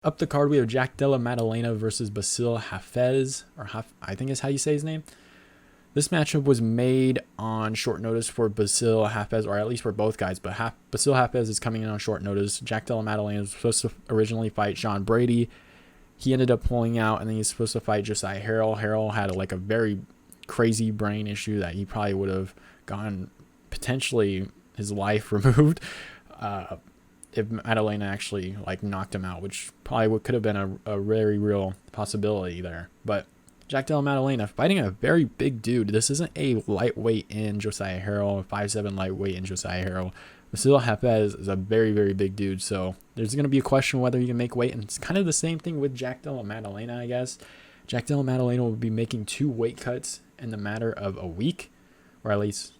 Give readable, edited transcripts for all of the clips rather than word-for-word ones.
Up the card, we have Jack Della Maddalena versus Bassil Hafez, I think is how you say his name. This matchup was made on short notice for Bassil Hafez, or at least for both guys, but Bassil Hafez is coming in on short notice. Jack Della Maddalena was supposed to originally fight Sean Brady. He ended up pulling out, and then he's supposed to fight Josiah Harrell. Harrell had a very crazy brain issue that he probably would have gotten potentially his life removed if Maddalena actually knocked him out, which probably could have been a very real possibility there. But Jack Della Maddalena fighting a very big dude. This isn't a lightweight in Josiah Harrell, a 5'7" lightweight in Josiah Harrell. Bassil Hafez is a very, very big dude, so there's going to be a question whether he can make weight, and it's kind of the same thing with Jack Della Maddalena, I guess. Jack Della Maddalena will be making 2 weight cuts in the matter of a week, or at least,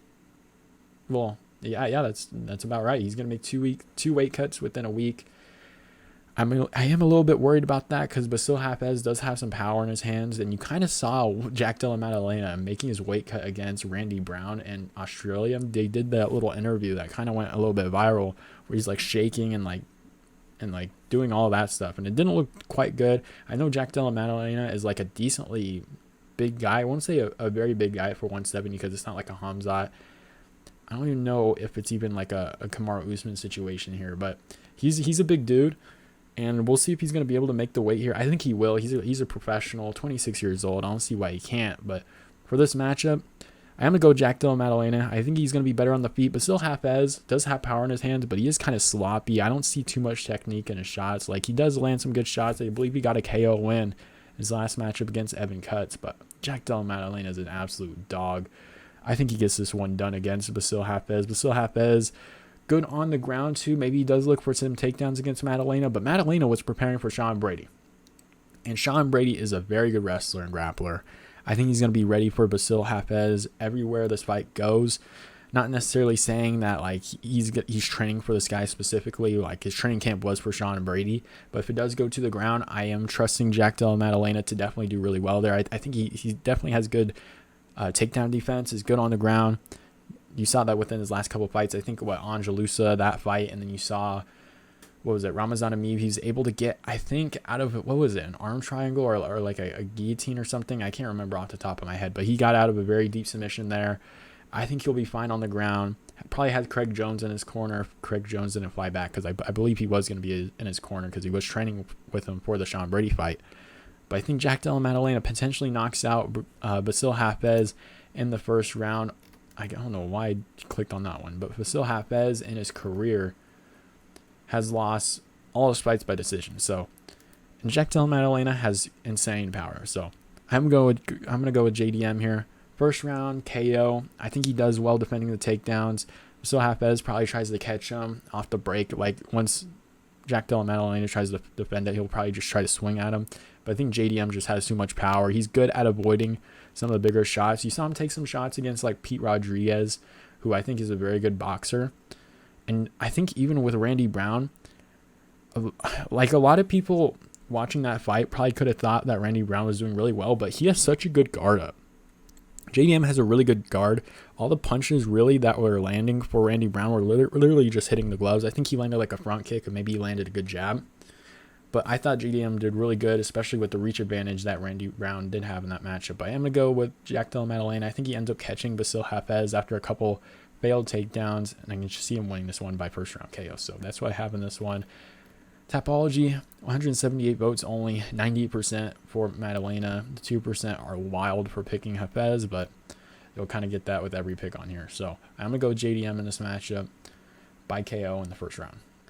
well, yeah, that's about right. He's going to make 2 weight cuts within a week. I am a little bit worried about that because Bassil Hafez does have some power in his hands, and you kind of saw Jack Della Maddalena making his weight cut against Randy Brown in Australia. They did that little interview that kind of went a little bit viral where he's shaking and doing all that stuff, and it didn't look quite good. I know Jack Della Maddalena is a decently big guy. I won't say a very big guy for 170 because it's not like a Hamzat. I don't even know if it's even a Kamaru Usman situation here, but he's a big dude. And we'll see if he's going to be able to make the weight here. I think he will. He's a professional, 26 years old. I don't see why he can't. But for this matchup, I am going to go Jack Della Maddalena. I think he's going to be better on the feet. But still, Hafez does have power in his hands, but he is kind of sloppy. I don't see too much technique in his shots. He does land some good shots. I believe he got a KO win in his last matchup against Evan Cutts. But Jack Della Maddalena is an absolute dog. I think he gets this one done against Bassil Hafez. Bassil Hafez, good on the ground too. Maybe he does look for some takedowns against Maddalena, but Maddalena was preparing for Sean Brady. And Sean Brady is a very good wrestler and grappler. I think he's going to be ready for Bassil Hafez everywhere this fight goes. Not necessarily saying that he's training for this guy specifically, his training camp was for Sean Brady. But if it does go to the ground, I am trusting Jack Della Maddalena to definitely do really well there. I think he definitely has good takedown defense, is good on the ground. You saw that within his last couple of fights. I think Angelusa, that fight, and then you saw, Ramazan Amib. He's able to get, I think, out of, an arm triangle or a guillotine or something. I can't remember off the top of my head, but he got out of a very deep submission there. I think he'll be fine on the ground. Probably had Craig Jones in his corner if Craig Jones didn't fly back, because I believe he was going to be in his corner because he was training with him for the Sean Brady fight. But I think Jack Della Maddalena potentially knocks out Bassil Hafez in the first round. I don't know why I clicked on that one, but Bassil Hafez in his career has lost all his fights by decision. So, and Jack Della Maddalena has insane power. So, I'm gonna go with JDM here. First round KO. I think he does well defending the takedowns. Bassil Hafez probably tries to catch him off the break. Once Jack Della Maddalena tries to defend it, he'll probably just try to swing at him. But I think JDM just has too much power. He's good at avoiding some of the bigger shots. You saw him take some shots against Pete Rodriguez, who I think is a very good boxer. And I think even with Randy Brown, a lot of people watching that fight probably could have thought that Randy Brown was doing really well, but he has such a good guard up. JDM has a really good guard. All the punches really that were landing for Randy Brown were literally just hitting the gloves. I think he landed a front kick, and maybe he landed a good jab. But I thought JDM did really good, especially with the reach advantage that Randy Brown did have in that matchup. But I am going to go with Jack Della Maddalena. I think he ends up catching Bassil Hafez after a couple failed takedowns, and I can just see him winning this one by first round KO. So that's what I have in this one. Tapology, 178 votes only, 98% for Maddalena. The 2% are wild for picking Hafez, but you'll kind of get that with every pick on here. So I'm going to go with JDM in this matchup by KO in the first round.